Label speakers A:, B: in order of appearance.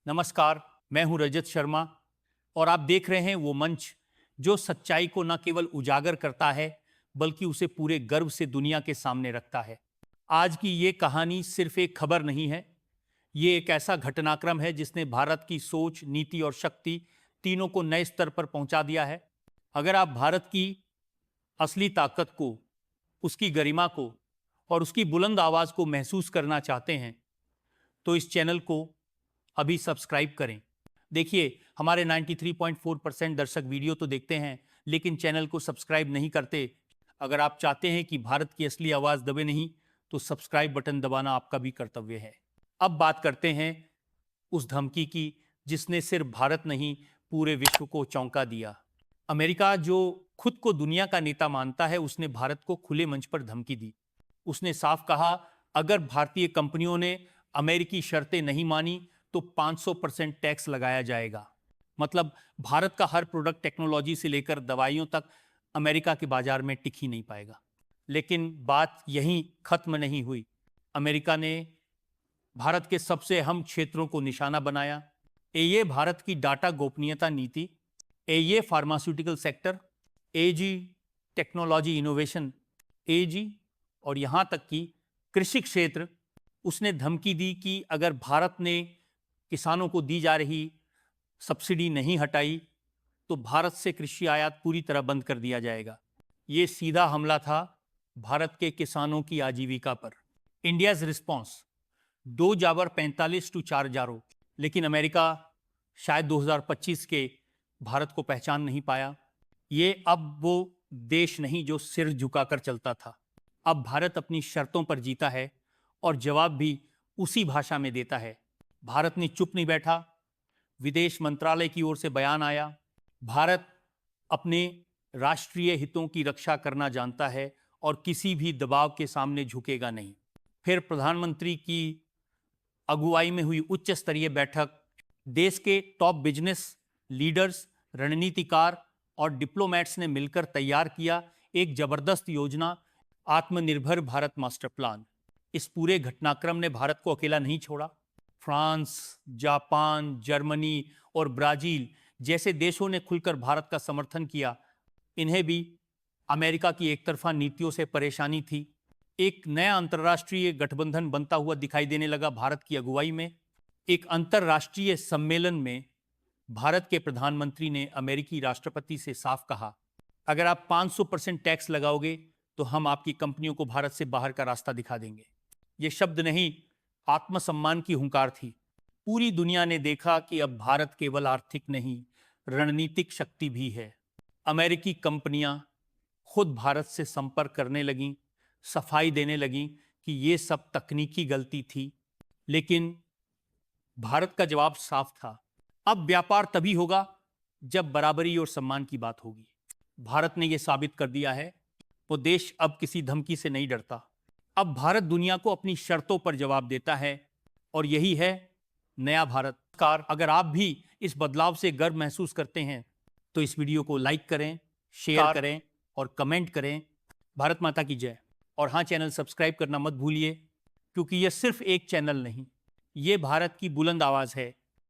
A: नमस्कार, मैं हूं रजत शर्मा और आप देख रहे हैं वो मंच जो सच्चाई को न केवल उजागर करता है बल्कि उसे पूरे गर्व से दुनिया के सामने रखता है। आज की ये कहानी सिर्फ एक खबर नहीं है, ये एक ऐसा घटनाक्रम है जिसने भारत की सोच, नीति और शक्ति तीनों को नए स्तर पर पहुंचा दिया है। अगर आप भारत की असली ताकत को, उसकी गरिमा को और उसकी बुलंद आवाज को महसूस करना चाहते हैं तो इस चैनल को अभी सब्सक्राइब करें। देखिए, हमारे 93.4% दर्शक वीडियो तो देखते हैं लेकिन चैनल को सब्सक्राइब नहीं करते। अगर आप चाहते हैं कि भारत की असली आवाज दबे नहीं तो सब्सक्राइब बटन दबाना आपका भी कर्तव्य है। अब बात करते हैं उस धमकी की जिसने सिर्फ भारत नहीं पूरे विश्व को चौंका दिया। अमेरिका, जो खुद को दुनिया का नेता मानता है, उसने भारत को खुले मंच पर धमकी दी। उसने साफ कहा, अगर भारतीय कंपनियों ने अमेरिकी शर्तें नहीं मानी तो 500% टैक्स लगाया जाएगा। मतलब भारत का हर प्रोडक्ट, टेक्नोलॉजी से लेकर दवाइयों तक, अमेरिका के बाजार में टिक ही नहीं पाएगा। लेकिन बात यहीं खत्म नहीं हुई। अमेरिका ने भारत के सबसे अहम क्षेत्रों को निशाना बनाया। ये भारत की डाटा गोपनीयता नीति, ये फार्मास्यूटिकल सेक्टर, जी टेक्नोलॉजी इनोवेशन, जी और यहां तक कि कृषि क्षेत्र। उसने धमकी दी कि अगर भारत ने किसानों को दी जा रही सब्सिडी नहीं हटाई तो भारत से कृषि आयात पूरी तरह बंद कर दिया जाएगा। ये सीधा हमला था भारत के किसानों की आजीविका पर। इंडियाज रिस्पॉन्स 2 जावर 45 टू 4 जारो। लेकिन अमेरिका शायद 2025 के भारत को पहचान नहीं पाया। ये अब वो देश नहीं जो सिर झुकाकर चलता था। अब भारत अपनी शर्तों पर जीता है और जवाब भी उसी भाषा में देता है। भारत ने चुप नहीं बैठा। विदेश मंत्रालय की ओर से बयान आया, भारत अपने राष्ट्रीय हितों की रक्षा करना जानता है और किसी भी दबाव के सामने झुकेगा नहीं। फिर प्रधानमंत्री की अगुवाई में हुई उच्च स्तरीय बैठक। देश के टॉप बिजनेस लीडर्स, रणनीतिकार और डिप्लोमैट्स ने मिलकर तैयार किया एक जबरदस्त योजना, आत्मनिर्भर भारत मास्टर प्लान। इस पूरे घटनाक्रम ने भारत को अकेला नहीं छोड़ा। फ्रांस, जापान, जर्मनी और ब्राजील जैसे देशों ने खुलकर भारत का समर्थन किया। इन्हें भी अमेरिका की एकतरफा नीतियों से परेशानी थी। एक नया अंतर्राष्ट्रीय गठबंधन बनता हुआ दिखाई देने लगा भारत की अगुवाई में। एक अंतर्राष्ट्रीय सम्मेलन में भारत के प्रधानमंत्री ने अमेरिकी राष्ट्रपति से साफ कहा, अगर आप 500% टैक्स लगाओगे तो हम आपकी कंपनियों को भारत से बाहर का रास्ता दिखा देंगे। ये शब्द नहीं, आत्मसम्मान की हुंकार थी। पूरी दुनिया ने देखा कि अब भारत केवल आर्थिक नहीं, रणनीतिक शक्ति भी है। अमेरिकी कंपनियां खुद भारत से संपर्क करने लगीं, सफाई देने लगीं कि ये सब तकनीकी गलती थी। लेकिन भारत का जवाब साफ था, अब व्यापार तभी होगा जब बराबरी और सम्मान की बात होगी। भारत ने यह साबित कर दिया है, वो देश अब किसी धमकी से नहीं डरता। अब भारत दुनिया को अपनी शर्तों पर जवाब देता है और यही है नया भारत। अगर आप भी इस बदलाव से गर्व महसूस करते हैं तो इस वीडियो को लाइक करें, शेयर करें और कमेंट करें। भारत माता की जय। और हाँ, चैनल सब्सक्राइब करना मत भूलिए, क्योंकि यह सिर्फ एक चैनल नहीं, ये भारत की बुलंद आवाज है